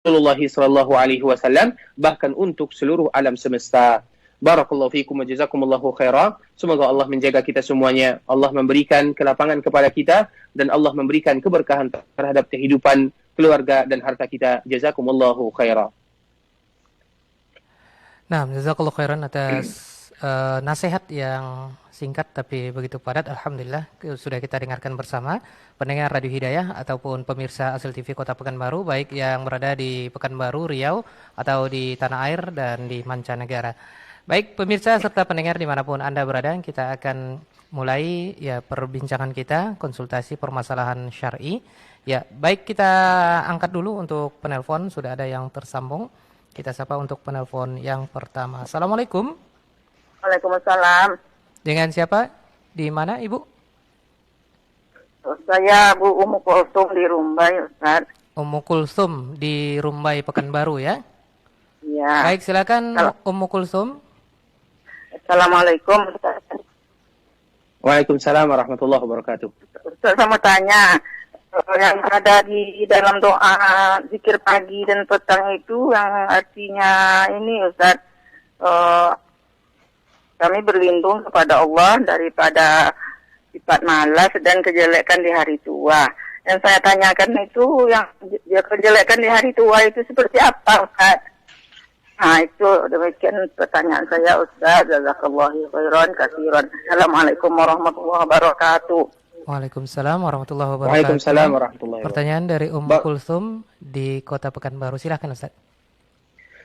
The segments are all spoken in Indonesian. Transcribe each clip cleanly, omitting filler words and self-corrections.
Rasulullah sallallahu alaihi wasallam, bahkan untuk seluruh alam semesta. Barakallahu fikum wa jazakumullahu khaira. Semoga Allah menjaga kita semuanya. Allah memberikan kelapangan kepada kita dan Allah memberikan keberkahan terhadap kehidupan, keluarga dan harta kita. Jazakumullahu khaira. Nah, jazakallahu khairan atas nasihat yang singkat tapi begitu padat. Alhamdulillah sudah kita dengarkan bersama pendengar Radio Hidayah ataupun pemirsa Asal TV Kota Pekanbaru, baik yang berada di Pekanbaru, Riau, atau di tanah air dan di mancanegara. Baik pemirsa serta pendengar dimanapun Anda berada, kita akan mulai ya perbincangan kita, konsultasi permasalahan syar'i. Ya, baik kita angkat dulu untuk penelpon, sudah ada yang tersambung. Kita sapa untuk penelpon yang pertama. Assalamualaikum. Waalaikumsalam. Dengan siapa? Di mana Ibu? Saya Bu Ummu Kulsum di Rumbai, Ustaz. Ummu Kulsum di Rumbai Pekanbaru ya? Iya. Baik, silakan Ummu Kulsum. Assalamualaikum, Ustaz. Waalaikumsalam warahmatullahi wabarakatuh. Ustaz, saya mau tanya, yang ada di dalam doa zikir pagi dan petang itu yang artinya ini, Ustaz, kami berlindung kepada Allah daripada sifat malas dan kejelekan di hari tua. Yang saya tanyakan itu, yang kejelekan di hari tua itu seperti apa, Ustaz? Nah, itu demikian pertanyaan saya, Ustaz. Jazakallahu khairan katsiran. Assalamualaikum warahmatullahi wabarakatuh. Waalaikumsalam warahmatullahi wabarakatuh. Waalaikumsalam warahmatullahi wabarakatuh. Pertanyaan dari Ummu Kulsum di Kota Pekanbaru. Silakan Ustaz.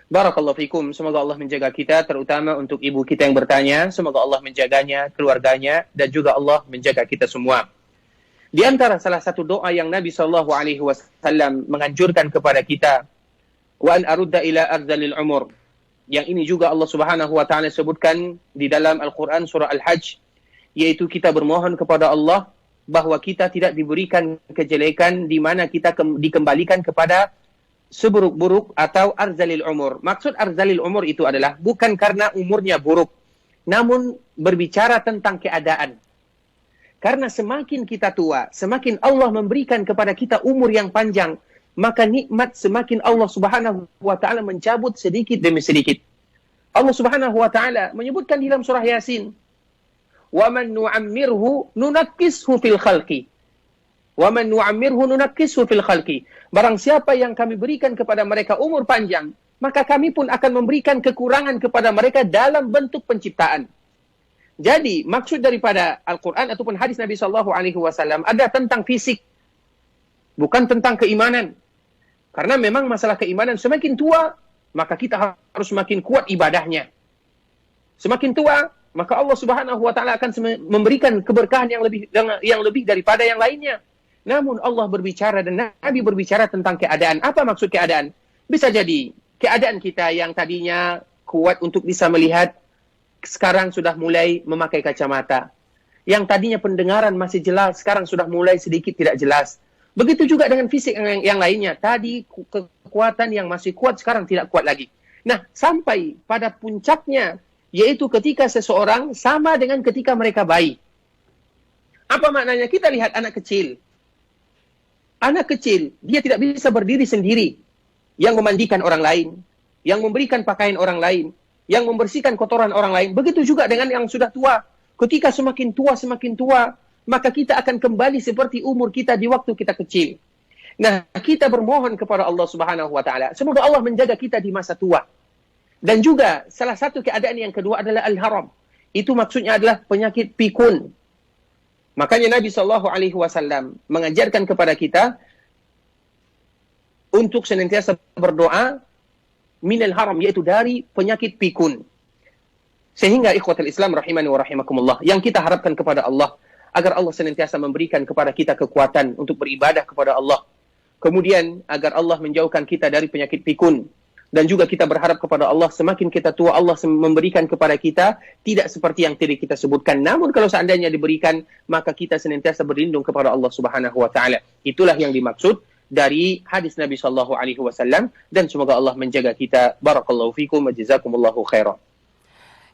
Barakallahu fikum. Semoga Allah menjaga kita, terutama untuk ibu kita yang bertanya. Semoga Allah menjaganya, keluarganya, dan juga Allah menjaga kita semua. Di antara salah satu doa yang Nabi SAW menganjurkan kepada kita, wa an arudda ila arzalil umur. Yang ini juga Allah Subhanahu wa taala sebutkan di dalam Al-Qur'an surah Al-Hajj, yaitu kita bermohon kepada Allah bahwa kita tidak diberikan kejelekan di mana kita dikembalikan kepada seburuk-buruk atau arzalil umur. Maksud arzalil umur itu adalah bukan karena umurnya buruk, namun berbicara tentang keadaan. Karena semakin kita tua, semakin Allah memberikan kepada kita umur yang panjang, maka nikmat semakin Allah Subhanahu wa taala mencabut sedikit demi sedikit. Allah Subhanahu wa taala menyebutkan di dalam surah Yasin, "Wa man nu'ammirhu nunakkishu fil khalqi." Wa man nu'ammirhu nunakkishu fil khalqi. Barang siapa yang kami berikan kepada mereka umur panjang, maka kami pun akan memberikan kekurangan kepada mereka dalam bentuk penciptaan. Jadi, maksud daripada Al-Qur'an ataupun hadis Nabi sallallahu alaihi wasallam ada tentang fisik, bukan tentang keimanan. Karena memang masalah keimanan semakin tua, maka kita harus semakin kuat ibadahnya. Semakin tua, maka Allah Subhanahu wa taala akan memberikan keberkahan yang lebih daripada yang lainnya. Namun Allah berbicara dan Nabi berbicara tentang keadaan. Apa maksud keadaan? Bisa jadi keadaan kita yang tadinya kuat untuk bisa melihat, sekarang sudah mulai memakai kacamata. Yang tadinya pendengaran masih jelas, sekarang sudah mulai sedikit tidak jelas. Begitu juga dengan fisik yang lainnya. Tadi kekuatan yang masih kuat, sekarang tidak kuat lagi. Nah, sampai pada puncaknya, yaitu ketika seseorang sama dengan ketika mereka bayi. Apa maknanya? Kita lihat anak kecil. Anak kecil, dia tidak bisa berdiri sendiri. Yang memandikan orang lain, yang memberikan pakaian orang lain, yang membersihkan kotoran orang lain. Begitu juga dengan yang sudah tua. Ketika semakin tua, maka kita akan kembali seperti umur kita di waktu kita kecil. Nah, kita bermohon kepada Allah Subhanahu wa taala, semoga Allah menjaga kita di masa tua. Dan juga salah satu keadaan yang kedua adalah al-haram. Itu maksudnya adalah penyakit pikun. Makanya Nabi sallallahu alaihi wasallam mengajarkan kepada kita untuk senantiasa berdoa minal haram, yaitu dari penyakit pikun. Sehingga ikhwatul Islam rahimani wa rahimakumullah, yang kita harapkan kepada Allah agar Allah senantiasa memberikan kepada kita kekuatan untuk beribadah kepada Allah. Kemudian agar Allah menjauhkan kita dari penyakit pikun. Dan juga kita berharap kepada Allah, semakin kita tua, Allah memberikan kepada kita tidak seperti yang tadi kita sebutkan. Namun kalau seandainya diberikan, maka kita senantiasa berlindung kepada Allah Subhanahu wa taala. Itulah yang dimaksud dari hadis Nabi sallallahu alaihi wasallam, dan semoga Allah menjaga kita. Barakallahu fikum wa jazakumullahu khairan.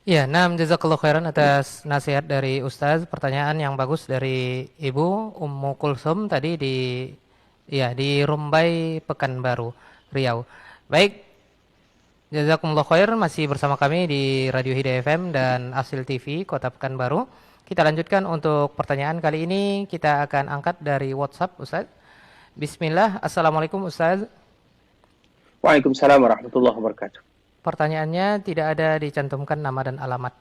Ya, jazakallahu khairan atas nasihat dari Ustaz. Pertanyaan yang bagus dari Ibu Ummu Kulsum tadi di Rumbai Pekanbaru. Riau. Baik, jazakumullah khair, masih bersama kami di Radio Hidayah FM dan Asil TV Kota Pekanbaru. Kita lanjutkan untuk pertanyaan kali ini, kita akan angkat dari WhatsApp, Ustaz. Bismillah, Assalamualaikum Ustaz. Waalaikumsalam warahmatullahi wabarakatuh. Pertanyaannya tidak ada dicantumkan nama dan alamat.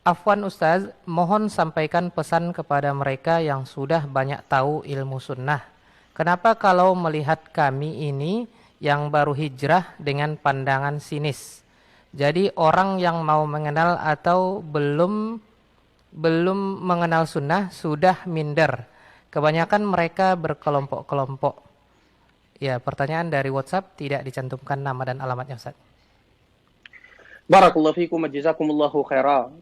Afwan Ustaz, mohon sampaikan pesan kepada mereka yang sudah banyak tahu ilmu sunnah. Kenapa kalau melihat kami ini yang baru hijrah dengan pandangan sinis? Jadi orang yang mau mengenal atau belum mengenal sunnah sudah minder. Kebanyakan mereka berkelompok-kelompok. Ya, pertanyaan dari WhatsApp tidak dicantumkan nama dan alamatnya Ustaz. Barakallahu fikum wa jazakumullahu khaira.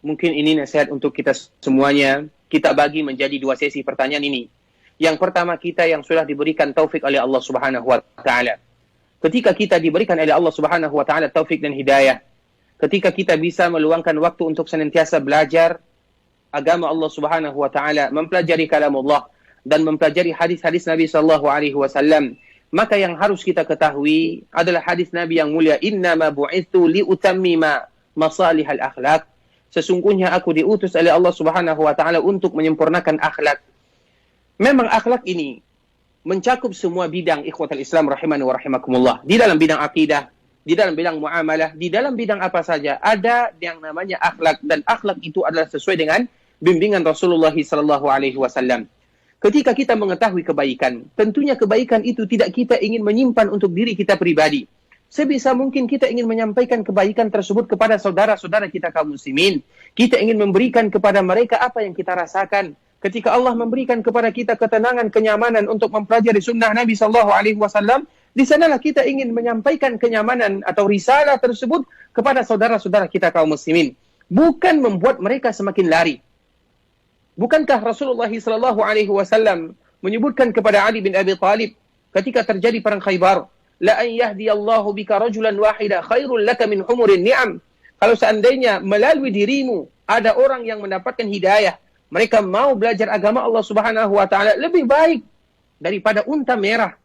Mungkin ini nasihat untuk kita semuanya. Kita bagi menjadi dua sesi pertanyaan ini. Yang pertama, kita yang sudah diberikan taufik oleh Allah Subhanahu wa taala. Ketika kita diberikan oleh Allah Subhanahu wa taala taufik dan hidayah, ketika kita bisa meluangkan waktu untuk senantiasa belajar agama Allah Subhanahu wa taala, mempelajari kalamullah dan mempelajari hadis-hadis Nabi sallallahu alaihi wasallam, maka yang harus kita ketahui adalah hadis Nabi yang mulia, innama bu'itsu liutammima masalihal akhlaq. Sesungguhnya aku diutus oleh Allah Subhanahu wa taala untuk menyempurnakan akhlak. Memang akhlak ini mencakup semua bidang ikhwatul Islam rahimani wa rahimakumullah. Di dalam bidang akidah, di dalam bidang muamalah, di dalam bidang apa saja ada yang namanya akhlak, dan akhlak itu adalah sesuai dengan bimbingan Rasulullah sallallahu alaihi wasallam. Ketika kita mengetahui kebaikan, tentunya kebaikan itu tidak kita ingin menyimpan untuk diri kita pribadi. Sebisa mungkin kita ingin menyampaikan kebaikan tersebut kepada saudara-saudara kita kaum muslimin. Kita ingin memberikan kepada mereka apa yang kita rasakan. Ketika Allah memberikan kepada kita ketenangan, kenyamanan untuk mempelajari sunnah Nabi sallallahu alaihi wasallam, di sanalah kita ingin menyampaikan kenyamanan atau risalah tersebut kepada saudara-saudara kita kaum muslimin, bukan membuat mereka semakin lari. Bukankah Rasulullah sallallahu alaihi wasallam menyebutkan kepada Ali bin Abi Thalib ketika terjadi perang Khaybar, la an yahdiyallahu bika rajulan wahida khairul laka min humurin ni'am. Kalau seandainya melalui dirimu ada orang yang mendapatkan hidayah, mereka mau belajar agama Allah Subhanahu wa taala, lebih baik daripada unta merah.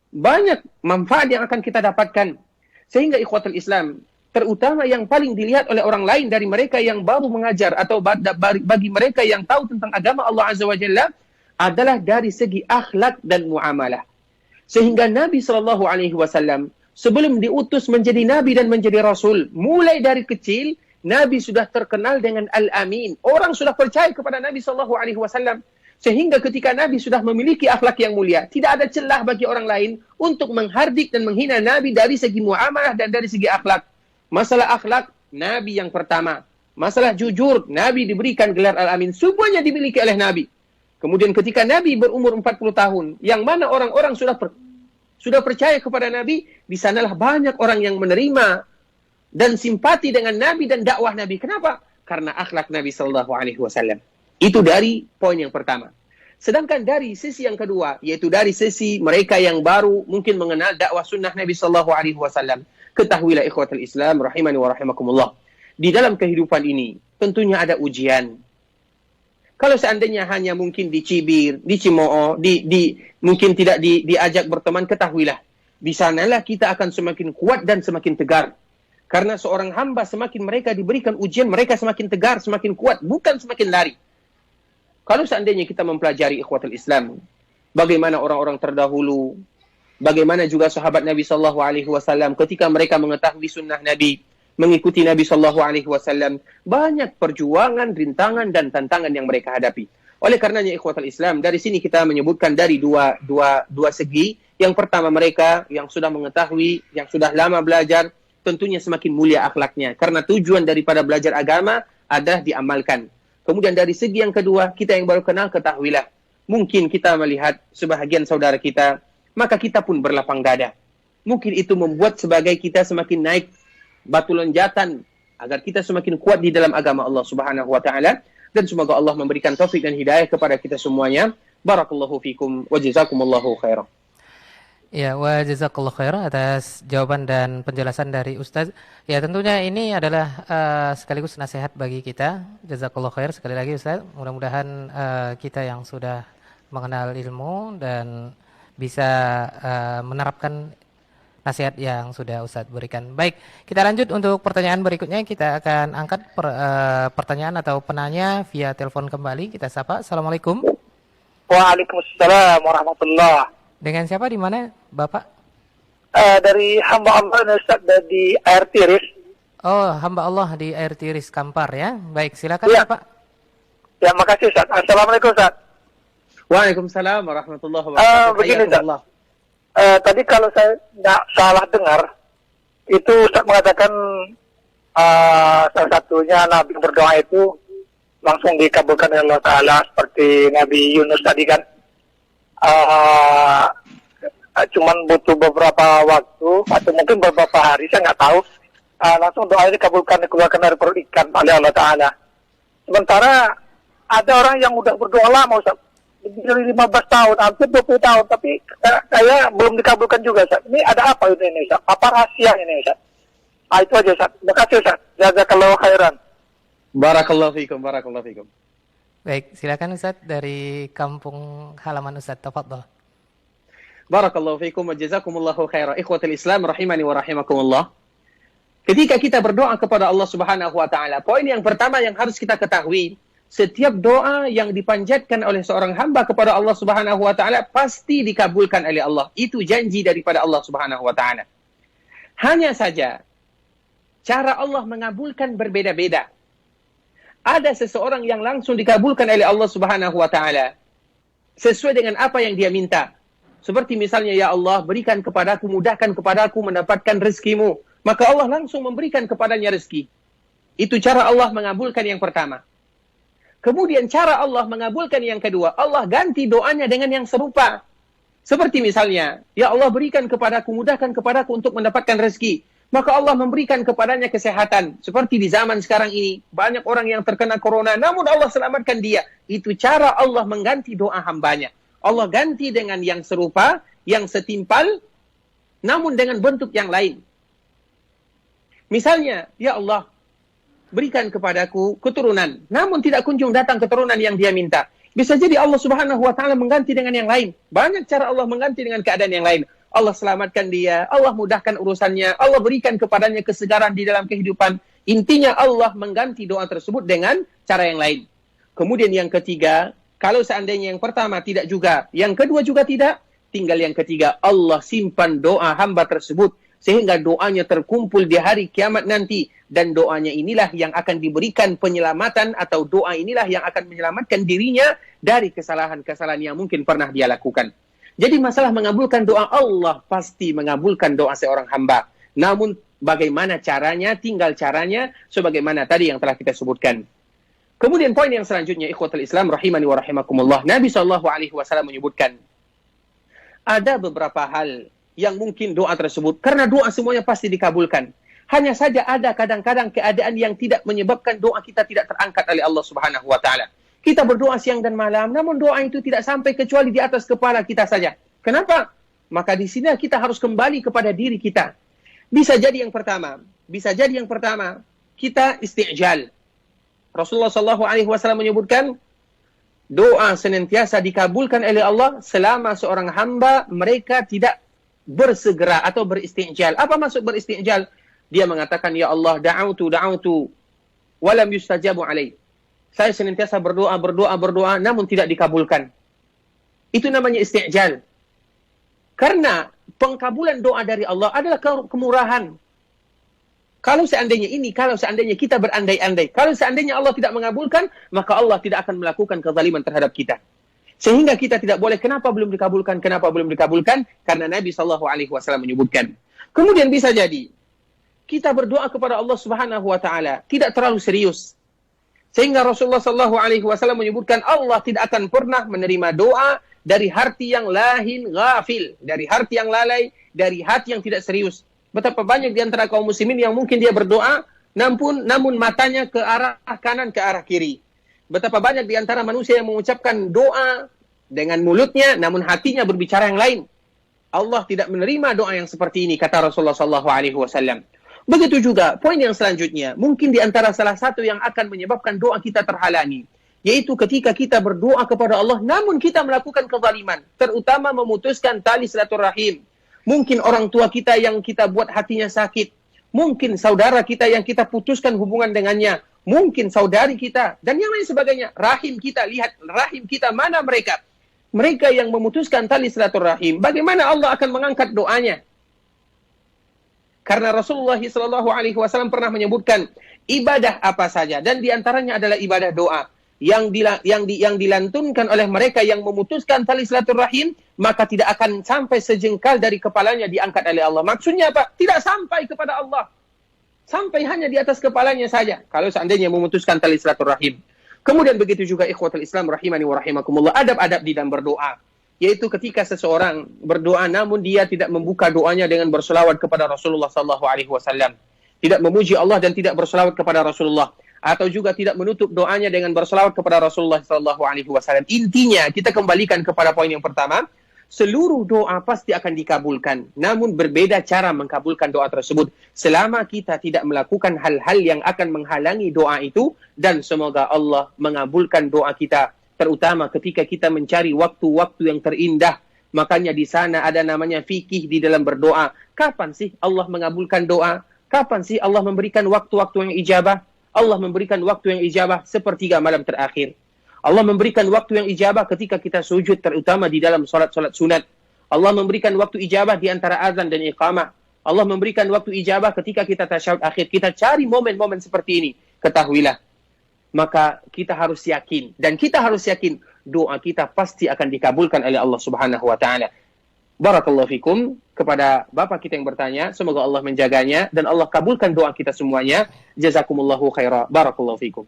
Banyak manfaat yang akan kita dapatkan. Sehingga ikhwatul Islam, terutama yang paling dilihat oleh orang lain dari mereka yang baru mengajar atau bagi mereka yang tahu tentang agama Allah Azza wa Jalla, adalah dari segi akhlak dan muamalah. Sehingga Nabi sallallahu alaihi wasallam sebelum diutus menjadi nabi dan menjadi rasul, mulai dari kecil Nabi sudah terkenal dengan Al-Amin. Orang sudah percaya kepada Nabi sallallahu alaihi wasallam, sehingga ketika Nabi sudah memiliki akhlak yang mulia, tidak ada celah bagi orang lain untuk menghardik dan menghina Nabi dari segi muamalah dan dari segi akhlak. Masalah akhlak, Nabi yang pertama. Masalah jujur, Nabi diberikan gelar Al-Amin. Semuanya dimiliki oleh Nabi. Kemudian ketika Nabi berumur 40 tahun, yang mana orang-orang sudah percaya kepada Nabi, di sanalah banyak orang yang menerima dan simpati dengan Nabi dan dakwah Nabi. Kenapa? Karena akhlak Nabi sallallahu alaihi wasallam. Itu dari poin yang pertama. Sedangkan dari sisi yang kedua, yaitu dari sisi mereka yang baru mungkin mengenal dakwah sunnah Nabi sallallahu alaihi wasallam, ketahuilah ikhwatul Islam rahimani wa rahimakumullah, di dalam kehidupan ini tentunya ada ujian. Kalau seandainya hanya mungkin dicibir, dicemooh, mungkin tidak diajak berteman, ketahuilah di sanalah kita akan semakin kuat dan semakin tegar. Karena seorang hamba semakin mereka diberikan ujian, mereka semakin tegar, semakin kuat, bukan semakin lari. Kalau seandainya kita mempelajari ikhwatul Islam, bagaimana orang-orang terdahulu, bagaimana juga sahabat Nabi sallallahu alaihi wasallam ketika mereka mengetahui sunnah Nabi, mengikuti Nabi sallallahu alaihi wasallam, banyak perjuangan, rintangan dan tantangan yang mereka hadapi. Oleh karenanya ikhwatul Islam, dari sini kita menyebutkan dari dua segi. Yang pertama, mereka yang sudah mengetahui, yang sudah lama belajar, tentunya semakin mulia akhlaknya. Karena tujuan daripada belajar agama adalah diamalkan. Kemudian dari segi yang kedua, kita yang baru kenal, ketahuilah, mungkin kita melihat sebahagian saudara kita, maka kita pun berlapang dada. Mungkin itu membuat sebagai kita semakin naik batu loncatan, agar kita semakin kuat di dalam agama Allah Subhanahu wa taala, dan semoga Allah memberikan taufik dan hidayah kepada kita semuanya. Barakallahu fikum wa jazakumullahu khairan. Ya, wa jazakallahu khairan atas jawaban dan penjelasan dari Ustaz. Ya, tentunya ini adalah sekaligus nasihat bagi kita. Jazakallahu khair sekali lagi Ustaz. Mudah-mudahan kita yang sudah mengenal ilmu dan bisa menerapkan nasihat yang sudah Ustadz berikan. Baik, kita lanjut untuk pertanyaan berikutnya. Kita akan angkat pertanyaan atau penanya via telepon kembali. Kita sapa. Assalamualaikum. Waalaikumsalam warahmatullah. Dengan siapa di mana, Bapak? Dari hamba Allah Ustaz di air tiris. Oh, hamba Allah di air tiris Kampar ya. Baik, silakan Ya. Bapak. Ya, makasih Ustaz. Assalamualaikum Ustaz. Waalaikumsalam warahmatullahi wabarakatuh. Begini, Ustaz. Hayyakallah. Tadi kalau saya tidak salah dengar, itu Ustaz mengatakan salah satunya Nabi berdoa itu langsung dikabulkan oleh Allah Ta'ala, seperti Nabi Yunus tadi kan. Cuman butuh beberapa waktu atau mungkin beberapa hari, saya nggak tahu, langsung doa ini dikabulkan, dikeluarkan dari perut ikan oleh Allah Ta'ala. Sementara ada orang yang udah berdoa lama Ustaz, dari 15 tahun, hampir 20 tahun, tapi kayak belum dikabulkan juga Ustaz. Ini ada apa ini Ustaz? Apa rahasia ini Ustaz? Itu aja Ustaz. Terima kasih Ustaz. Jazakallahu khairan. Barakallahu fikum, barakallahu fikum. Baik, silakan Ustadz dari kampung halaman Ustadz, tafadhol. Barakallahu fikum wa jazakumullahu khairan. Ikhwatul Islam rahimani wa rahimakumullah. Ketika kita berdoa kepada Allah Subhanahu wa taala, poin yang pertama yang harus kita ketahui, setiap doa yang dipanjatkan oleh seorang hamba kepada Allah Subhanahu wa taala pasti dikabulkan oleh Allah. Itu janji daripada Allah Subhanahu wa taala. Hanya saja cara Allah mengabulkan berbeda-beda. Ada seseorang yang langsung dikabulkan oleh Allah Subhanahu wa taala sesuai dengan apa yang dia minta. Seperti misalnya, ya Allah, berikan kepadaku, mudahkan kepadaku mendapatkan rezekimu. Maka Allah langsung memberikan kepadanya rezeki. Itu cara Allah mengabulkan yang pertama. Kemudian cara Allah mengabulkan yang kedua, Allah ganti doanya dengan yang serupa. Seperti misalnya, ya Allah, berikan kepadaku, mudahkan kepadaku untuk mendapatkan rezeki. Maka Allah memberikan kepadanya kesehatan. Seperti di zaman sekarang ini, banyak orang yang terkena corona, namun Allah selamatkan dia. Itu cara Allah mengganti doa hambanya. Allah ganti dengan yang serupa, yang setimpal, namun dengan bentuk yang lain. Misalnya, ya Allah, berikan kepadaku keturunan, namun tidak kunjung datang keturunan yang dia minta. Bisa jadi Allah Subhanahu wa taala mengganti dengan yang lain. Banyak cara Allah mengganti dengan keadaan yang lain. Allah selamatkan dia, Allah mudahkan urusannya, Allah berikan kepadanya kesegaran di dalam kehidupan. Intinya Allah mengganti doa tersebut dengan cara yang lain. Kemudian yang ketiga, kalau seandainya yang pertama tidak juga, yang kedua juga tidak, tinggal yang ketiga, Allah simpan doa hamba tersebut sehingga doanya terkumpul di hari kiamat nanti, dan doanya inilah yang akan diberikan penyelamatan, atau doa inilah yang akan menyelamatkan dirinya dari kesalahan-kesalahan yang mungkin pernah dia lakukan. Jadi masalah mengabulkan doa, Allah pasti mengabulkan doa seorang hamba. Namun bagaimana caranya, tinggal caranya sebagaimana tadi yang telah kita sebutkan. Kemudian poin yang selanjutnya, ikhwatul Islam rahimani wa rahimakumullah, Nabi SAW menyebutkan ada beberapa hal yang mungkin doa tersebut, karena doa semuanya pasti dikabulkan. Hanya saja ada kadang-kadang keadaan yang tidak menyebabkan doa kita tidak terangkat oleh Allah Subhanahu wa taala. Kita berdoa siang dan malam, namun doa itu tidak sampai kecuali di atas kepala kita saja. Kenapa? Maka di sini kita harus kembali kepada diri kita. Bisa jadi yang pertama, kita isti'jal. Rasulullah SAW menyebutkan, doa senantiasa dikabulkan oleh Allah selama seorang hamba mereka tidak bersegera atau beristi'jal. Apa maksud beristi'jal? Dia mengatakan, ya Allah, da'autu, walam yustajabu alaih. Saya senantiasa berdoa, namun tidak dikabulkan. Itu namanya isti'jal. Karena pengkabulan doa dari Allah adalah kemurahan. Kalau seandainya kita berandai-andai, kalau seandainya Allah tidak mengabulkan, maka Allah tidak akan melakukan kezaliman terhadap kita. Sehingga kita tidak boleh, kenapa belum dikabulkan? Karena Nabi SAW menyebutkan. Kemudian bisa jadi, kita berdoa kepada Allah Subhanahu wa taala tidak terlalu serius. Sehingga Rasulullah SAW menyebutkan Allah tidak akan pernah menerima doa dari hati yang lahin ghafil, dari hati yang lalai, dari hati yang tidak serius. Betapa banyak di antara kaum muslimin yang mungkin dia berdoa, namun matanya ke arah kanan, ke arah kiri. Betapa banyak di antara manusia yang mengucapkan doa dengan mulutnya, namun hatinya berbicara yang lain. Allah tidak menerima doa yang seperti ini, kata Rasulullah SAW. Begitu juga, poin yang selanjutnya, mungkin di antara salah satu yang akan menyebabkan doa kita terhalangi, yaitu ketika kita berdoa kepada Allah, namun kita melakukan kezaliman, terutama memutuskan tali silaturahim. Mungkin orang tua kita yang kita buat hatinya sakit. Mungkin saudara kita yang kita putuskan hubungan dengannya. Mungkin saudari kita. Dan yang lain sebagainya. Rahim kita, lihat rahim kita, mana mereka? Mereka yang memutuskan tali silaturahim. Bagaimana Allah akan mengangkat doanya? Karena Rasulullah SAW pernah menyebutkan ibadah apa saja. Dan diantaranya adalah ibadah doa. Yang dilantunkan oleh mereka yang memutuskan tali silaturahim, maka tidak akan sampai sejengkal dari kepalanya diangkat oleh Allah. Maksudnya apa? Tidak sampai kepada Allah. Sampai hanya di atas kepalanya saja. Kalau seandainya memutuskan tali silaturahim. Kemudian begitu juga ikhwatul Islam rahimani wa rahimakumullah. Adab-adab di dalam berdoa. Yaitu ketika seseorang berdoa namun dia tidak membuka doanya dengan berselawat kepada Rasulullah SAW. Tidak memuji Allah dan tidak berselawat kepada Rasulullah. Atau juga tidak menutup doanya dengan berselawat kepada Rasulullah SAW. Intinya, kita kembalikan kepada poin yang pertama, seluruh doa pasti akan dikabulkan. Namun berbeda cara mengkabulkan doa tersebut. Selama kita tidak melakukan hal-hal yang akan menghalangi doa itu, dan semoga Allah mengabulkan doa kita. Terutama ketika kita mencari waktu-waktu yang terindah. Makanya di sana ada namanya fikih di dalam berdoa. Kapan sih Allah mengabulkan doa? Kapan sih Allah memberikan waktu-waktu yang ijabah? Allah memberikan waktu yang ijabah sepertiga malam terakhir. Allah memberikan waktu yang ijabah ketika kita sujud, terutama di dalam solat-solat sunat. Allah memberikan waktu ijabah di antara azan dan iqamah. Allah memberikan waktu ijabah ketika kita tasyahud akhir. Kita cari momen-momen seperti ini. Ketahuilah. Maka kita harus yakin. Dan kita harus yakin doa kita pasti akan dikabulkan oleh Allah Subhanahu wa ta'ala. Barakallahu fikum kepada Bapak kita yang bertanya, semoga Allah menjaganya dan Allah kabulkan doa kita semuanya. Jazakumullahu khaira. Barakallahu fikum.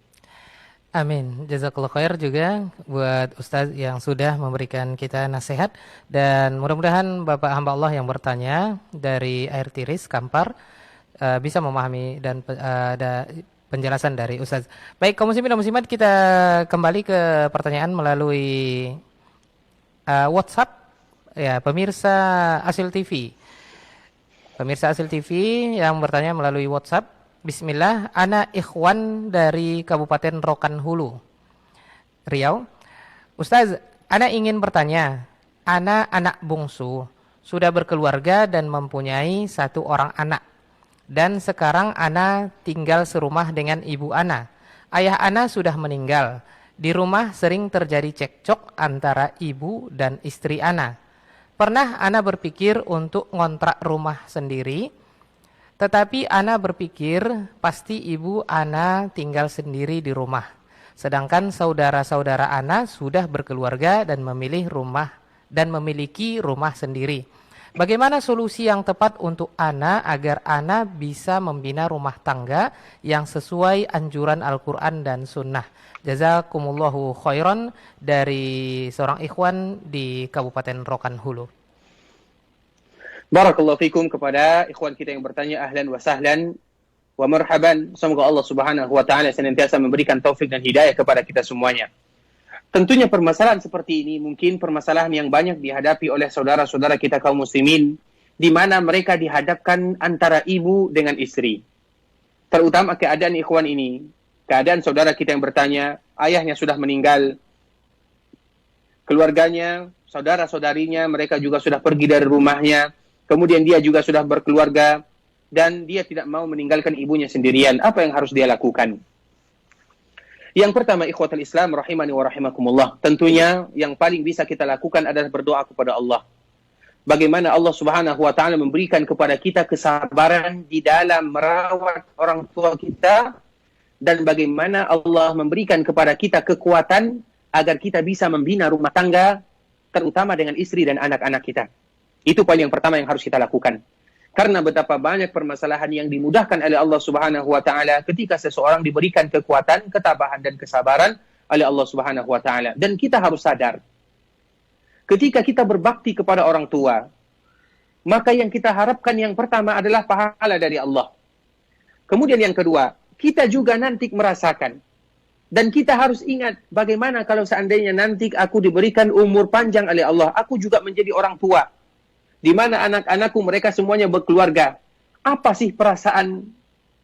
Amin. Jazakallahu khair juga buat Ustaz yang sudah memberikan kita nasihat, dan mudah-mudahan Bapak hamba Allah yang bertanya dari Air Tiris Kampar bisa memahami dan ada penjelasan dari Ustaz. Baik, kaum muslimin dan muslimat, kita kembali ke pertanyaan melalui WhatsApp. Ya, pemirsa Asil TV. Pemirsa Asil TV yang bertanya melalui WhatsApp. Bismillah, ana ikhwan dari Kabupaten Rokan Hulu, Riau. Ustaz, ana ingin bertanya. Ana anak bungsu, sudah berkeluarga dan mempunyai 1 orang anak. Dan sekarang ana tinggal serumah dengan ibu ana. Ayah ana sudah meninggal. Di rumah sering terjadi cekcok antara ibu dan istri ana. Pernah ana berpikir untuk ngontrak rumah sendiri, tetapi ana berpikir pasti ibu ana tinggal sendiri di rumah. Sedangkan saudara-saudara ana sudah berkeluarga dan memiliki rumah sendiri. Bagaimana solusi yang tepat untuk ana agar ana bisa membina rumah tangga yang sesuai anjuran Al-Quran dan Sunnah? Jazakumullahu khairan dari seorang ikhwan di Kabupaten Rokan Hulu. Barakallahu fikum kepada ikhwan kita yang bertanya, ahlan wa sahlan wa marhaban. Semoga Allah Subhanahu wa ta'ala senantiasa memberikan taufik dan hidayah kepada kita semuanya. Tentunya permasalahan seperti ini mungkin permasalahan yang banyak dihadapi oleh saudara-saudara kita kaum muslimin, di mana mereka dihadapkan antara ibu dengan istri. Terutama keadaan ikhwan ini, keadaan saudara kita yang bertanya, ayahnya sudah meninggal, keluarganya, saudara-saudarinya, mereka juga sudah pergi dari rumahnya, kemudian dia juga sudah berkeluarga, dan dia tidak mau meninggalkan ibunya sendirian. Apa yang harus dia lakukan? Yang pertama, ikhwatul Islam rahimani wa rahimakumullah, tentunya yang paling bisa kita lakukan adalah berdoa kepada Allah. Bagaimana Allah Subhanahu wa ta'ala memberikan kepada kita kesabaran di dalam merawat orang tua kita, dan bagaimana Allah memberikan kepada kita kekuatan agar kita bisa membina rumah tangga, terutama dengan istri dan anak-anak kita. Itu poin yang pertama yang harus kita lakukan. Karena betapa banyak permasalahan yang dimudahkan oleh Allah Subhanahu wa ta'ala ketika seseorang diberikan kekuatan, ketabahan, dan kesabaran oleh Allah Subhanahu wa ta'ala. Dan kita harus sadar, ketika kita berbakti kepada orang tua, maka yang kita harapkan yang pertama adalah pahala dari Allah. Kemudian yang kedua, kita juga nanti merasakan. Dan kita harus ingat, bagaimana kalau seandainya nanti aku diberikan umur panjang oleh Allah, aku juga menjadi orang tua, di mana anak-anakku mereka semuanya berkeluarga. Apa sih perasaan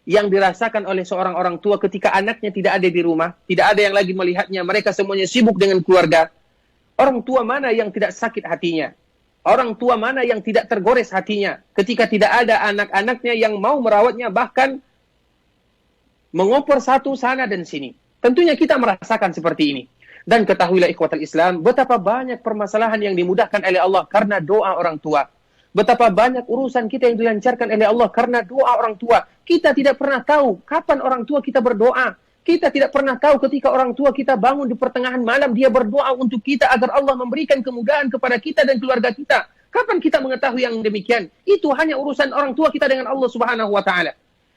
yang dirasakan oleh seorang orang tua ketika anaknya tidak ada di rumah, tidak ada yang lagi melihatnya, mereka semuanya sibuk dengan keluarga? Orang tua mana yang tidak sakit hatinya? Orang tua mana yang tidak tergores hatinya ketika tidak ada anak-anaknya yang mau merawatnya, bahkan mengoper satu sana dan sini. Tentunya kita merasakan seperti ini. Dan ketahuilah ikhwatal Islam, betapa banyak permasalahan yang dimudahkan oleh Allah karena doa orang tua. Betapa banyak urusan kita yang dilancarkan oleh Allah karena doa orang tua. Kita tidak pernah tahu kapan orang tua kita berdoa. Kita tidak pernah tahu ketika orang tua kita bangun di pertengahan malam, dia berdoa untuk kita agar Allah memberikan kemudahan kepada kita dan keluarga kita. Kapan kita mengetahui yang demikian? Itu hanya urusan orang tua kita dengan Allah Subhanahu wa Ta'ala.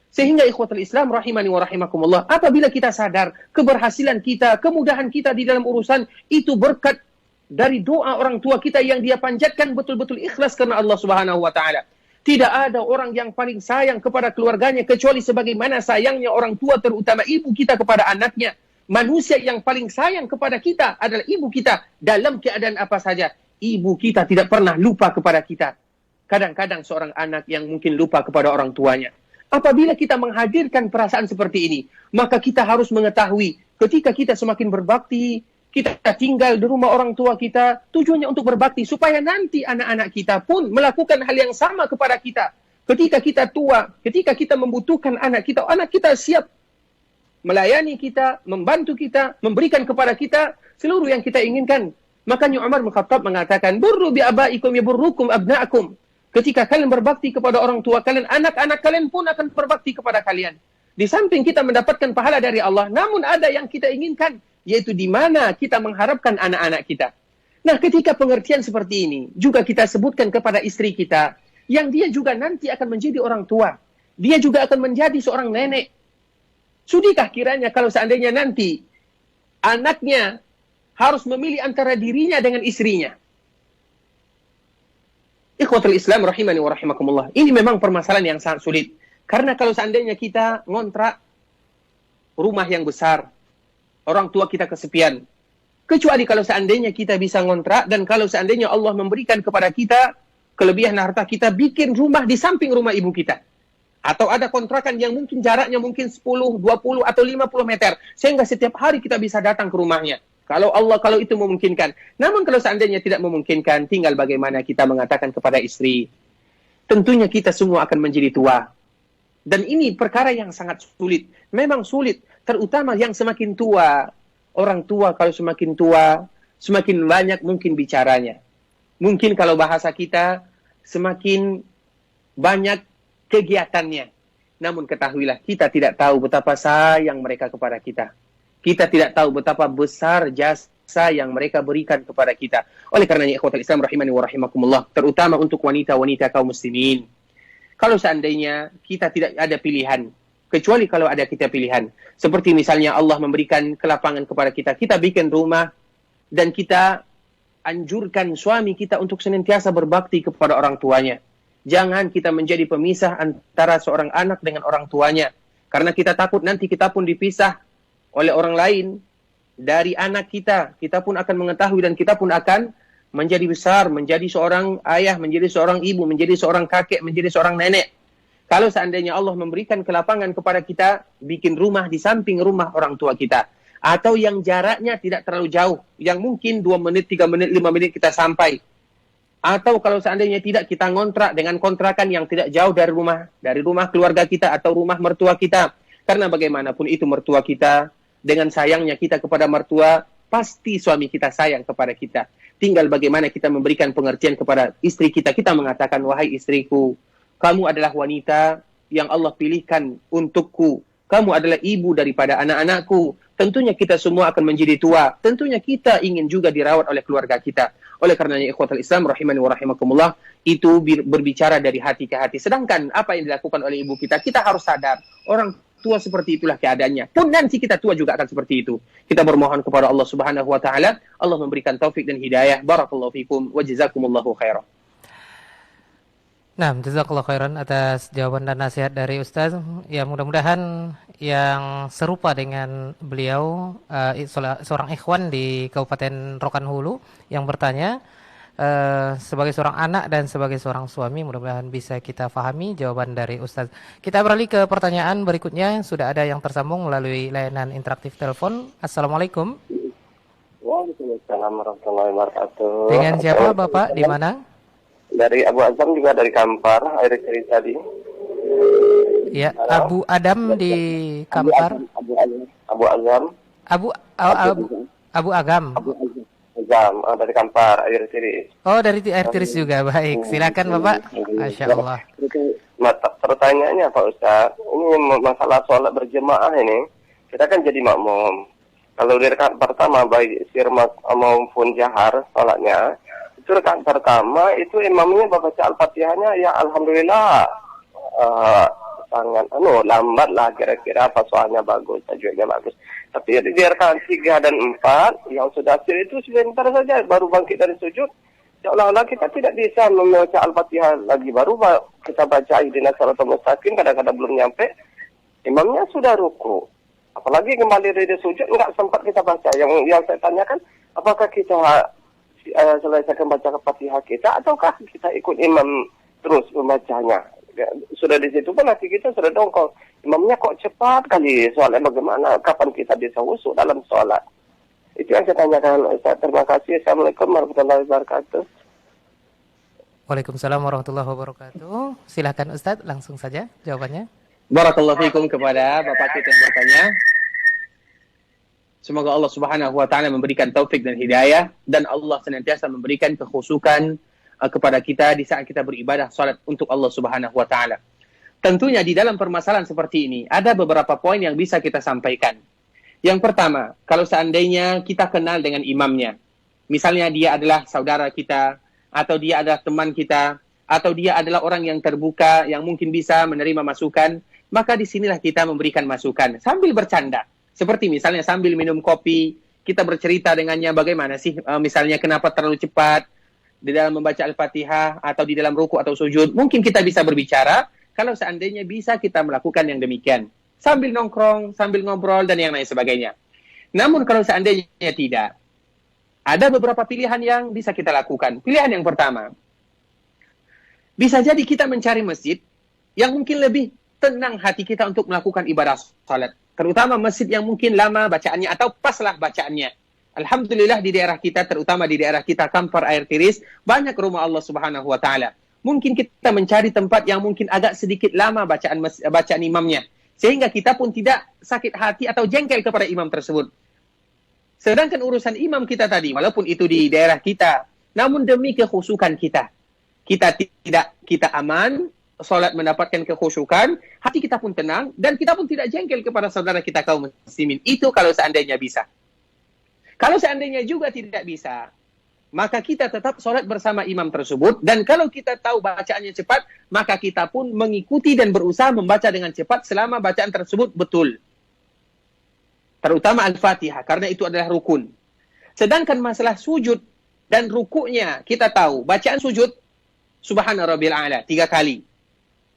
Sehingga ikhwatul Islam rahimani wa rahimakumullah, apabila kita sadar keberhasilan kita, kemudahan kita di dalam urusan itu berkat dari doa orang tua kita yang dia panjatkan betul-betul ikhlas karena Allah Subhanahu wa Ta'ala. Tidak ada orang yang paling sayang kepada keluarganya kecuali sebagaimana sayangnya orang tua, terutama ibu kita kepada anaknya. Manusia yang paling sayang kepada kita adalah ibu kita. Dalam keadaan apa saja, ibu kita tidak pernah lupa kepada kita. Kadang-kadang seorang anak yang mungkin lupa kepada orang tuanya. Apabila kita menghadirkan perasaan seperti ini, maka kita harus mengetahui ketika kita semakin berbakti, kita tinggal di rumah orang tua kita, tujuannya untuk berbakti, supaya nanti anak-anak kita pun melakukan hal yang sama kepada kita. Ketika kita tua, ketika kita membutuhkan anak kita siap melayani kita, membantu kita, memberikan kepada kita seluruh yang kita inginkan. Makanya Umar bin Khattab mengatakan, "Burru bi abaikum yaburrukum abna'akum." Ketika kalian berbakti kepada orang tua kalian, anak-anak kalian pun akan berbakti kepada kalian. Di samping kita mendapatkan pahala dari Allah, namun ada yang kita inginkan, yaitu di mana kita mengharapkan anak-anak kita. Nah, ketika pengertian seperti ini, juga kita sebutkan kepada istri kita, yang dia juga nanti akan menjadi orang tua. Dia juga akan menjadi seorang nenek. Sudikah kiranya kalau seandainya nanti anaknya harus memilih antara dirinya dengan istrinya? Ikhwatul Islam rahimani wa rahimakumullah. Ini memang permasalahan yang sangat sulit. Karena kalau seandainya kita ngontrak rumah yang besar, orang tua kita kesepian. Kecuali kalau seandainya kita bisa ngontrak dan kalau seandainya Allah memberikan kepada kita kelebihan harta, kita bikin rumah di samping rumah ibu kita. Atau ada kontrakan yang mungkin jaraknya mungkin 10, 20 atau 50 meter. Sehingga setiap hari kita bisa datang ke rumahnya. Kalau itu memungkinkan. Namun kalau seandainya tidak memungkinkan, tinggal bagaimana kita mengatakan kepada istri. Tentunya kita semua akan menjadi tua. Dan ini perkara yang sangat sulit. Memang sulit. Terutama yang semakin tua. Orang tua kalau semakin tua, semakin banyak mungkin bicaranya. Mungkin kalau bahasa kita, semakin banyak kegiatannya. Namun ketahuilah, kita tidak tahu betapa sayang mereka kepada kita. Kita tidak tahu betapa besar jasa yang mereka berikan kepada kita. Oleh karenanya, ikhwatul Islam rahimani wa rahimakumullah, terutama untuk wanita-wanita kaum muslimin. Kalau seandainya kita tidak ada pilihan, kecuali kalau ada kita pilihan. Seperti misalnya Allah memberikan kelapangan kepada kita, kita bikin rumah, dan kita anjurkan suami kita untuk senantiasa berbakti kepada orang tuanya. Jangan kita menjadi pemisah antara seorang anak dengan orang tuanya. Karena kita takut nanti kita pun dipisah oleh orang lain dari anak kita. Kita pun akan mengetahui dan kita pun akan menjadi besar, menjadi seorang ayah, menjadi seorang ibu, menjadi seorang kakek, menjadi seorang nenek. Kalau seandainya Allah memberikan kelapangan kepada kita, bikin rumah di samping rumah orang tua kita. Atau yang jaraknya tidak terlalu jauh. Yang mungkin 2 menit, 3 menit, 5 menit kita sampai. Atau kalau seandainya tidak, kita ngontrak dengan kontrakan yang tidak jauh dari rumah keluarga kita atau rumah mertua kita. Karena bagaimanapun itu mertua kita, dengan sayangnya kita kepada mertua, pasti suami kita sayang kepada kita. Tinggal bagaimana kita memberikan pengertian kepada istri kita. Kita mengatakan, wahai istriku, kamu adalah wanita yang Allah pilihkan untukku. Kamu adalah ibu daripada anak-anakku. Tentunya kita semua akan menjadi tua. Tentunya kita ingin juga dirawat oleh keluarga kita. Oleh karenanya ikhwatul Islam rahimani wa rahimakumullah, itu berbicara dari hati ke hati. Sedangkan apa yang dilakukan oleh ibu kita harus sadar. Orang tua seperti itulah keadaannya. Pun nanti kita tua juga akan seperti itu. Kita bermohon kepada Allah Subhanahu wa taala, Allah memberikan taufik dan hidayah. Barakallahu fikum wa jazakumullahu khairan. Nah, jazakallahu khairan atas jawaban dan nasihat dari Ustaz. Ya, mudah-mudahan yang serupa dengan beliau, seorang ikhwan di Kabupaten Rokan Hulu yang bertanya, sebagai seorang anak dan sebagai seorang suami, mudah-mudahan bisa kita pahami jawaban dari Ustaz. Kita beralih ke pertanyaan berikutnya. Sudah ada yang tersambung melalui layanan interaktif telepon. Assalamualaikum. Waalaikumsalam warahmatullahi wabarakatuh. Dengan siapa Bapak? Di mana? Dari Abu Azam juga dari Kampar, air cerita tadi. Ya, Abu Adam di Kampar. Abu Azam. Abu Abu, Abu Agam. Azam, dari Kampar, air tiris. Oh, dari air tiris juga. Baik, silakan Bapak. Masya Allah. Pertanyaannya Pak Ustaz, ini masalah sholat berjemaah ini, kita kan jadi makmum. Kalau di rakaat pertama baik sir maupun jahar sholatnya, itu rakaat pertama itu imamnya baca Al-Fatihahnya ya alhamdulillah sangat lambat lah kira-kira apa soalnya bagus, tajwidnya bagus. Tapi di rakaat 3 dan 4 yang sudah sir itu sebentar saja baru bangkit dari sujud. Seolah-olah kita tidak bisa membaca Al-Fatihah lagi, baru kita baca ihdinas siratal mustaqim, kadang-kadang belum nyampe imamnya sudah ruku. Apalagi kembali dari sujud enggak sempat kita baca. Yang saya tanyakan, apakah kita selesaikan baca Fatihah kita ataukah kita ikut imam terus membacanya? Ya, sudah di situ pun hati kita sudah dongkol. Imamnya kok cepat kali, soalnya bagaimana? Kapan kita bisa khusyuk dalam sholat? Itu yang saya tanyakan, Ustaz. Terima kasih. Assalamualaikum warahmatullahi wabarakatuh. Waalaikumsalam warahmatullahi wabarakatuh. Silakan Ustadz, langsung saja jawabannya. Barakallahu fikum kepada Bapak kita yang bertanya. Semoga Allah Subhanahu wa taala memberikan taufik dan hidayah, dan Allah senantiasa memberikan kekhusukan kepada kita di saat kita beribadah salat untuk Allah Subhanahu wa taala. Tentunya di dalam permasalahan seperti ini ada beberapa poin yang bisa kita sampaikan. Yang pertama, kalau seandainya kita kenal dengan imamnya, misalnya dia adalah saudara kita, atau dia adalah teman kita, atau dia adalah orang yang terbuka yang mungkin bisa menerima masukan, maka disinilah kita memberikan masukan sambil bercanda. Seperti misalnya sambil minum kopi, kita bercerita dengannya bagaimana sih misalnya kenapa terlalu cepat di dalam membaca Al-Fatihah atau di dalam ruku atau sujud. Mungkin kita bisa berbicara kalau seandainya bisa kita melakukan yang demikian. Sambil nongkrong, sambil ngobrol, dan yang lain sebagainya. Namun kalau seandainya tidak, ada beberapa pilihan yang bisa kita lakukan. Pilihan yang pertama, bisa jadi kita mencari masjid yang mungkin lebih tenang hati kita untuk melakukan ibadah salat. Terutama masjid yang mungkin lama bacaannya atau paslah bacaannya. Alhamdulillah di daerah kita, terutama di daerah kita Kampar Air Tiris, banyak rumah Allah Subhanahu wa taala. Mungkin kita mencari tempat yang mungkin agak sedikit lama bacaan imamnya, sehingga kita pun tidak sakit hati atau jengkel kepada imam tersebut. Sedangkan urusan imam kita tadi, walaupun itu di daerah kita, namun demi kekhusukan kita aman, salat mendapatkan kekhusyukan, hati kita pun tenang, dan kita pun tidak jengkel kepada saudara kita kaum muslimin. Itu kalau seandainya bisa. Kalau seandainya juga tidak bisa, maka kita tetap salat bersama imam tersebut, dan kalau kita tahu bacaannya cepat, maka kita pun mengikuti dan berusaha membaca dengan cepat selama bacaan tersebut betul. Terutama Al-Fatihah, karena itu adalah rukun. Sedangkan masalah sujud dan rukuknya, kita tahu, bacaan sujud, Subhana Rabbil A'la, 3 kali.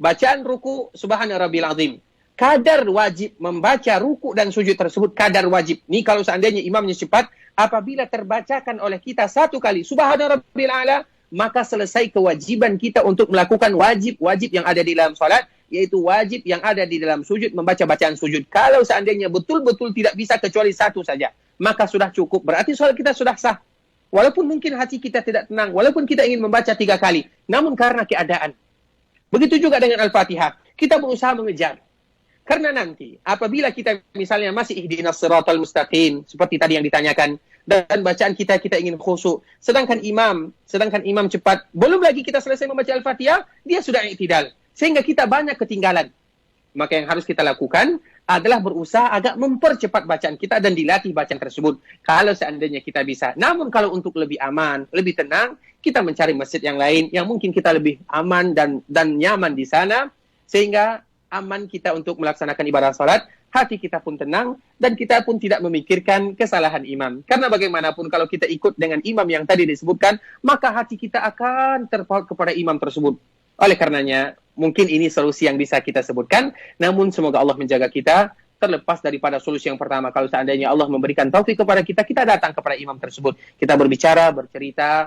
Bacaan ruku, Subhana Rabbil Azim. Kadar wajib membaca ruku dan sujud tersebut, kadar wajib. Ini kalau seandainya imamnya cepat, apabila terbacakan oleh kita 1 kali, Subhana Rabbil A'la, maka selesai kewajiban kita untuk melakukan wajib-wajib yang ada di dalam salat, yaitu wajib yang ada di dalam sujud, membaca bacaan sujud. Kalau seandainya betul-betul tidak bisa kecuali 1 saja, maka sudah cukup. Berarti salat kita sudah sah. Walaupun mungkin hati kita tidak tenang, walaupun kita ingin membaca 3 kali, namun karena keadaan. Begitu juga dengan Al-Fatihah, kita berusaha mengejar. Karena nanti, apabila kita misalnya masih ihdinas siratal mustaqim, seperti tadi yang ditanyakan, dan bacaan kita ingin khusyuk, sedangkan imam cepat, belum lagi kita selesai membaca Al-Fatihah, dia sudah i'tidal. Sehingga kita banyak ketinggalan. Maka yang harus kita lakukan adalah berusaha agak mempercepat bacaan kita dan dilatih bacaan tersebut. Kalau seandainya kita bisa. Namun kalau untuk lebih aman, lebih tenang, kita mencari masjid yang lain yang mungkin kita lebih aman dan nyaman di sana. Sehingga aman kita untuk melaksanakan ibadah salat, hati kita pun tenang, dan kita pun tidak memikirkan kesalahan imam. Karena bagaimanapun kalau kita ikut dengan imam yang tadi disebutkan, maka hati kita akan terpaut kepada imam tersebut. Oleh karenanya, mungkin ini solusi yang bisa kita sebutkan, namun semoga Allah menjaga kita, terlepas daripada solusi yang pertama. Kalau seandainya Allah memberikan taufik kepada kita, kita datang kepada imam tersebut. Kita berbicara,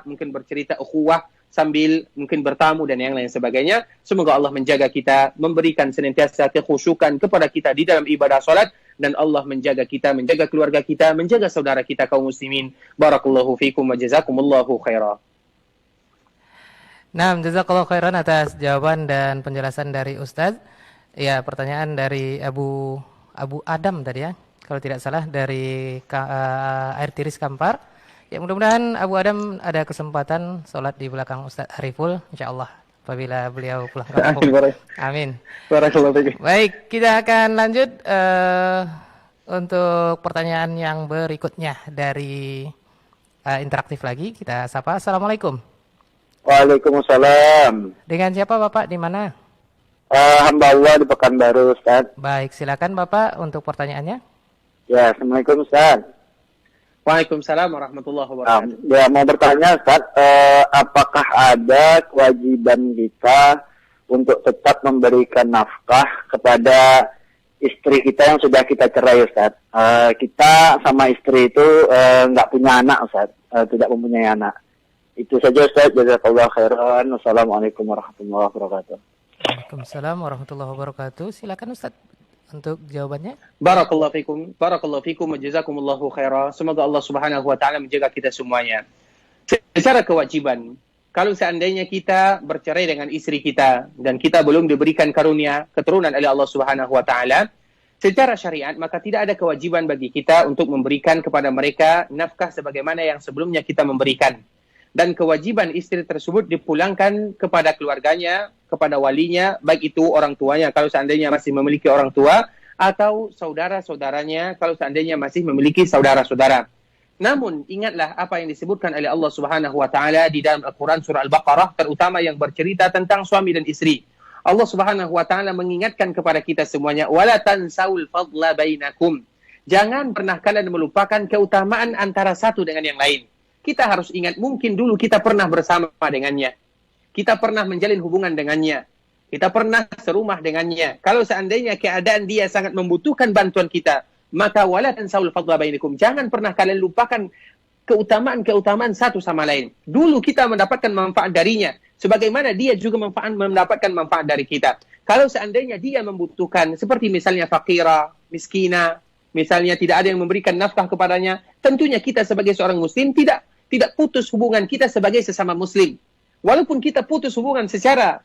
mungkin bercerita ukhuwah, sambil mungkin bertamu dan yang lain sebagainya. Semoga Allah menjaga kita, memberikan senantiasa kekhusyukan kepada kita di dalam ibadah salat, dan Allah menjaga kita, menjaga keluarga kita, menjaga saudara kita kaum muslimin. Barakallahu fikum wa jazakumullahu khairah. Nah, jazakallahu khairan atas jawaban dan penjelasan dari Ustadz. Ya, pertanyaan dari Abu Adam tadi ya, kalau tidak salah dari Air Tiris Kampar. Ya, mudah-mudahan Abu Adam ada kesempatan sholat di belakang Ustadz Ariful, insyaallah, apabila beliau pulang kampung. Amin. Barakallahu fikum. Baik, kita akan lanjut untuk pertanyaan yang berikutnya dari interaktif lagi. Kita sapa. Assalamualaikum. Waalaikumsalam. Dengan siapa Bapak, di mana? Hamba Allah di Pekanbaru, Ustaz. Baik, silakan Bapak untuk pertanyaannya. Ya, Assalamualaikum, Ustaz. Waalaikumsalam warahmatullahi wabarakatuh. Ya, mau bertanya, Ustaz, apakah ada kewajiban kita untuk tetap memberikan nafkah kepada istri kita yang sudah kita cerai, Ustaz? Kita sama istri itu nggak punya anak, Ustaz. Tidak mempunyai anak. Itu saja, Ustaz. Jazakallahu khairan. Wassalamualaikum warahmatullahi wabarakatuh. Waalaikumsalam warahmatullahi wabarakatuh. Silakan Ustaz untuk jawabannya. Barakallahu fikum wa jazakumullahu khaira. Semoga Allah Subhanahu wa taala menjaga kita semuanya. Secara kewajiban, kalau seandainya kita bercerai dengan istri kita dan kita belum diberikan karunia keturunan oleh Allah Subhanahu wa taala, secara syariat maka tidak ada kewajiban bagi kita untuk memberikan kepada mereka nafkah sebagaimana yang sebelumnya kita memberikan. Dan kewajiban istri tersebut dipulangkan kepada keluarganya, kepada walinya, baik itu orang tuanya kalau seandainya masih memiliki orang tua, atau saudara-saudaranya kalau seandainya masih memiliki saudara-saudara. Namun ingatlah apa yang disebutkan oleh Allah Subhanahu wa taala di dalam Al-Qur'an surah Al-Baqarah, terutama yang bercerita tentang suami dan istri. Allah Subhanahu wa taala mengingatkan kepada kita semuanya, wala tansaul fadla bainakum. Jangan pernah kalian melupakan keutamaan antara satu dengan yang lain. Kita harus ingat, mungkin dulu kita pernah bersama dengannya. Kita pernah menjalin hubungan dengannya. Kita pernah serumah dengannya. Kalau seandainya keadaan dia sangat membutuhkan bantuan kita, maka wala tansaul fadla bainakum. Jangan pernah kalian lupakan keutamaan-keutamaan satu sama lain. Dulu kita mendapatkan manfaat darinya, sebagaimana dia juga mendapatkan manfaat dari kita. Kalau seandainya dia membutuhkan, seperti misalnya fakira, miskina, misalnya tidak ada yang memberikan nafkah kepadanya, tentunya kita sebagai seorang muslim tidak putus hubungan kita sebagai sesama muslim. Walaupun kita putus hubungan secara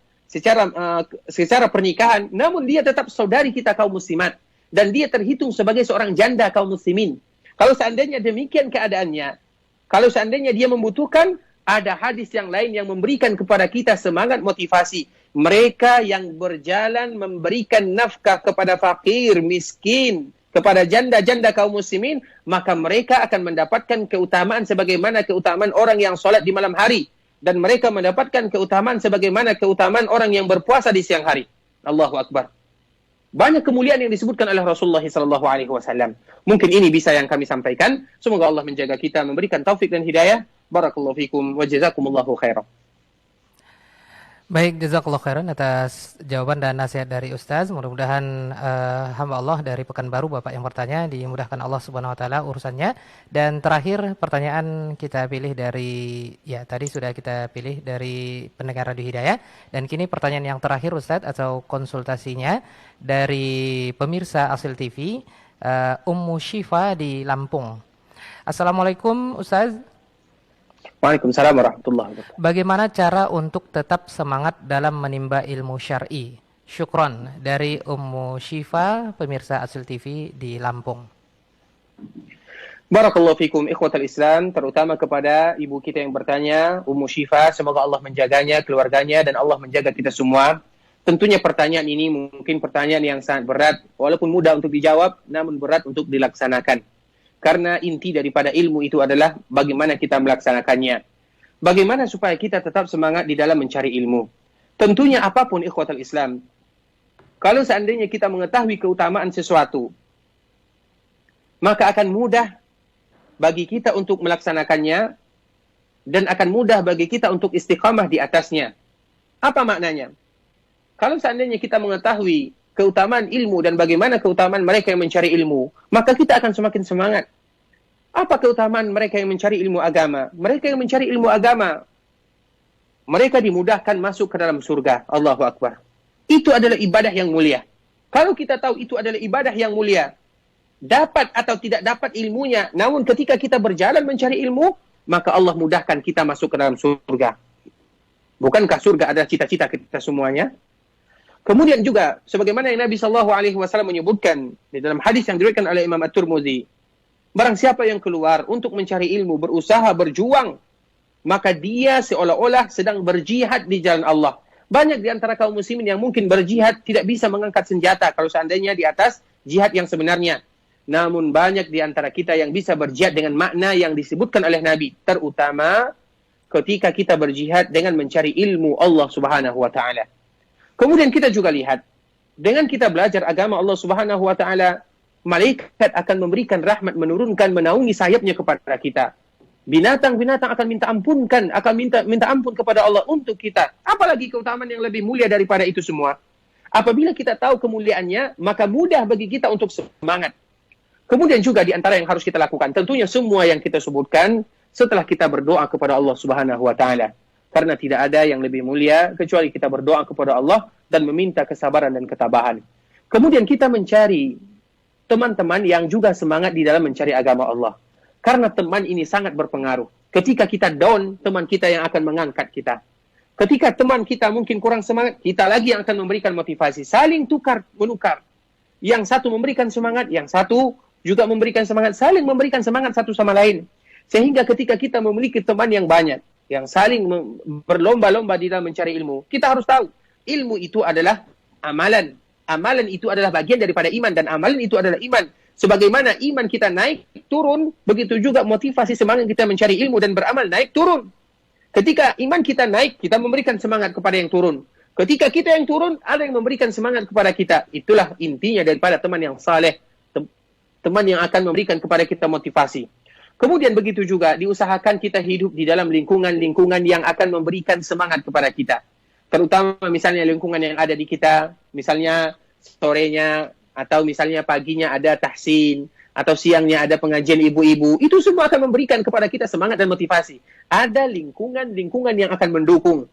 pernikahan, namun dia tetap saudari kita kaum muslimat, dan dia terhitung sebagai seorang janda kaum muslimin. Kalau seandainya demikian keadaannya, kalau seandainya dia membutuhkan, ada hadis yang lain yang memberikan kepada kita semangat motivasi. Mereka yang berjalan memberikan nafkah kepada fakir, miskin, kepada janda-janda kaum muslimin, maka mereka akan mendapatkan keutamaan sebagaimana keutamaan orang yang sholat di malam hari, dan mereka mendapatkan keutamaan sebagaimana keutamaan orang yang berpuasa di siang hari. Allahu Akbar. Banyak kemuliaan yang disebutkan oleh Rasulullah SAW. Mungkin ini bisa yang kami sampaikan. Semoga Allah menjaga kita, memberikan taufik dan hidayah. Barakallahu fikum wa jazakumullahu khairan. Baik, jazakallahu khairan atas jawaban dan nasihat dari Ustaz. Mudah-mudahan hamba Allah dari Pekanbaru, Bapak yang bertanya, dimudahkan Allah Subhanahu wa taala urusannya. Dan terakhir pertanyaan kita pilih dari, ya tadi sudah kita pilih dari pendengar Radio Hidayah, dan kini pertanyaan yang terakhir Ustaz atau konsultasinya dari pemirsa Asil TV, Ummu Syifa di Lampung. Assalamualaikum Ustaz. Waalaikumsalam warahmatullahi wabarakatuh. Bagaimana cara untuk tetap semangat dalam menimba ilmu syar'i? Syukron dari Ummu Syifa, pemirsa Asil TV di Lampung. Barakallahu fikum ikhwatal Islam, terutama kepada ibu kita yang bertanya, Ummu Syifa, semoga Allah menjaganya, keluarganya, dan Allah menjaga kita semua. Tentunya pertanyaan ini mungkin pertanyaan yang sangat berat, walaupun mudah untuk dijawab, namun berat untuk dilaksanakan. Karena inti daripada ilmu itu adalah bagaimana kita melaksanakannya. Bagaimana supaya kita tetap semangat di dalam mencari ilmu. Tentunya apapun ikhwatal Islam, kalau seandainya kita mengetahui keutamaan sesuatu, maka akan mudah bagi kita untuk melaksanakannya, dan akan mudah bagi kita untuk istiqamah di atasnya. Apa maknanya? Kalau seandainya kita mengetahui keutamaan ilmu dan bagaimana keutamaan mereka yang mencari ilmu, maka kita akan semakin semangat. Apa keutamaan mereka yang mencari ilmu agama? Mereka yang mencari ilmu agama, mereka dimudahkan masuk ke dalam surga. Allahu Akbar. Itu adalah ibadah yang mulia. Kalau kita tahu itu adalah ibadah yang mulia, dapat atau tidak dapat ilmunya, namun ketika kita berjalan mencari ilmu, maka Allah mudahkan kita masuk ke dalam surga. Bukankah surga adalah cita-cita kita semuanya? Kemudian juga, sebagaimana yang Nabi SAW menyebutkan di dalam hadis yang diriwayatkan oleh Imam At-Tirmidzi, barang siapa yang keluar untuk mencari ilmu, berusaha, berjuang, maka dia seolah-olah sedang berjihad di jalan Allah. Banyak di antara kaum muslimin yang mungkin berjihad tidak bisa mengangkat senjata kalau seandainya di atas jihad yang sebenarnya. Namun banyak di antara kita yang bisa berjihad dengan makna yang disebutkan oleh Nabi, terutama ketika kita berjihad dengan mencari ilmu Allah Subhanahu wa taala. Kemudian kita juga lihat, dengan kita belajar agama Allah Subhanahu wa taala, malaikat akan memberikan rahmat, menurunkan, menaungi sayapnya kepada kita. Binatang-binatang akan minta ampun kepada Allah untuk kita. Apalagi keutamaan yang lebih mulia daripada itu semua. Apabila kita tahu kemuliaannya, maka mudah bagi kita untuk semangat. Kemudian juga di antara yang harus kita lakukan, tentunya semua yang kita sebutkan setelah kita berdoa kepada Allah Subhanahu wa taala. Karena tidak ada yang lebih mulia kecuali kita berdoa kepada Allah dan meminta kesabaran dan ketabahan. Kemudian kita mencari teman-teman yang juga semangat di dalam mencari agama Allah. Karena teman ini sangat berpengaruh. Ketika kita down, teman kita yang akan mengangkat kita. Ketika teman kita mungkin kurang semangat, kita lagi yang akan memberikan motivasi. Saling tukar-menukar. Yang satu memberikan semangat, yang satu juga memberikan semangat. Saling memberikan semangat satu sama lain. Sehingga ketika kita memiliki teman yang banyak, yang saling berlomba-lomba di dalam mencari ilmu, kita harus tahu, ilmu itu adalah amalan. Amalan itu adalah bagian daripada iman, dan amalan itu adalah iman. Sebagaimana iman kita naik, turun, begitu juga motivasi semangat kita mencari ilmu dan beramal naik, turun. Ketika iman kita naik, kita memberikan semangat kepada yang turun. Ketika kita yang turun, ada yang memberikan semangat kepada kita. Itulah intinya daripada teman yang saleh, teman yang akan memberikan kepada kita motivasi. Kemudian begitu juga, diusahakan kita hidup di dalam lingkungan-lingkungan yang akan memberikan semangat kepada kita. Terutama misalnya lingkungan yang ada di kita, misalnya sorenya, atau misalnya paginya ada tahsin, atau siangnya ada pengajian ibu-ibu, itu semua akan memberikan kepada kita semangat dan motivasi. Ada lingkungan-lingkungan yang akan mendukung.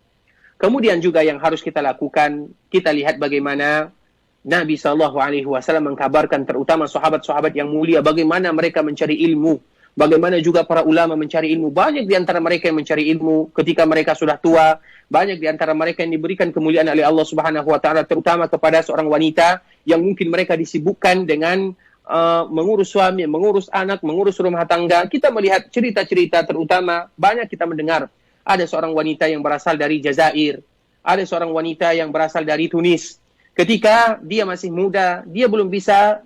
Kemudian juga yang harus kita lakukan, kita lihat bagaimana Nabi SAW mengkabarkan terutama sahabat-sahabat yang mulia, bagaimana mereka mencari ilmu, bagaimana juga para ulama mencari ilmu. Banyak di antara mereka yang mencari ilmu ketika mereka sudah tua, banyak di antara mereka yang diberikan kemuliaan oleh Allah Subhanahu wa taala, terutama kepada seorang wanita yang mungkin mereka disibukkan dengan mengurus suami, mengurus anak, mengurus rumah tangga. Kita melihat cerita-cerita, terutama banyak kita mendengar ada seorang wanita yang berasal dari Jazair, ada seorang wanita yang berasal dari Tunis. Ketika dia masih muda, dia belum bisa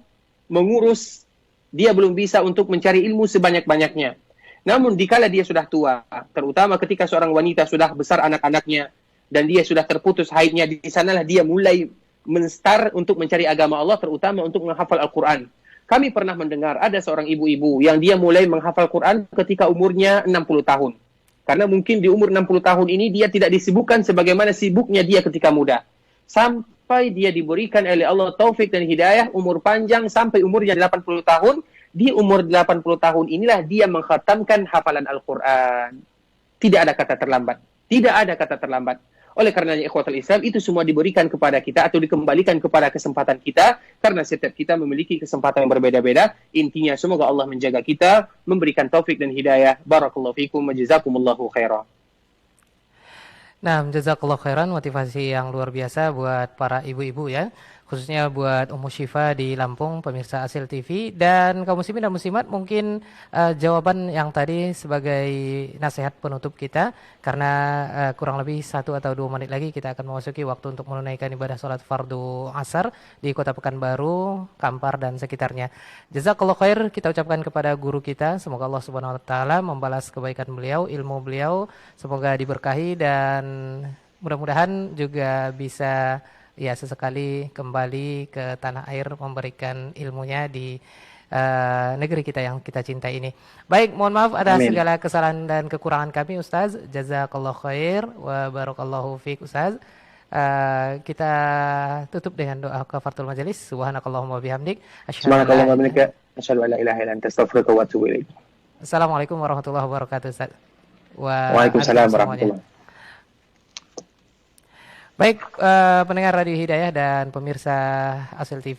mengurus, dia belum bisa untuk mencari ilmu sebanyak-banyaknya. Namun dikala dia sudah tua, terutama ketika seorang wanita sudah besar anak-anaknya dan dia sudah terputus haidnya, di sanalah dia mulai menstar untuk mencari agama Allah, terutama untuk menghafal Al-Quran. Kami pernah mendengar ada seorang ibu-ibu yang dia mulai menghafal Quran ketika umurnya 60 tahun. Karena mungkin di umur 60 tahun ini dia tidak disibukkan sebagaimana sibuknya dia ketika muda. Sampai dia diberikan oleh Allah taufik dan hidayah, umur panjang sampai umurnya 80 tahun. Di umur 80 tahun inilah dia mengkhatamkan hafalan Al-Quran. Tidak ada kata terlambat. Tidak ada kata terlambat. Oleh karenanya ikhwatul Islam, itu semua diberikan kepada kita atau dikembalikan kepada kesempatan kita, karena setiap kita memiliki kesempatan yang berbeda-beda. Intinya semoga Allah menjaga kita, memberikan taufik dan hidayah. Barakallahu fikum wa jazakumullahu khairan. Nah, jazakallahu khairan, motivasi yang luar biasa buat para ibu-ibu ya, khususnya buat Ummu Syifa di Lampung, pemirsa Asil TV, dan kaum muslimin dan muslimat. Mungkin jawaban yang tadi sebagai nasihat penutup kita, karena kurang lebih 1 atau 2 menit lagi kita akan memasuki waktu untuk menunaikan ibadah sholat fardu asar di Kota Pekanbaru, Kampar dan sekitarnya. Jazakallahu khair kita ucapkan kepada guru kita, semoga Allah Subhanahu wa taala membalas kebaikan beliau, ilmu beliau semoga diberkahi, dan mudah-mudahan juga bisa ya sesekali kembali ke tanah air memberikan ilmunya di negeri kita yang kita cintai ini. Baik, mohon maaf ada segala kesalahan dan kekurangan kami Ustaz. Jazakallahu khair wa barakallahu fiik Ustaz. Kita tutup dengan doa kafaratul majelis. Subhanakallahumma wa bihamdik asyhadu an la ilaha illa anta astaghfiruka wa atubu ilaik. Assalamualaikum warahmatullahi wabarakatuh Ustaz. Waalaikumsalam warahmatullahi. Baik, pendengar Radio Hidayah dan pemirsa Asil TV.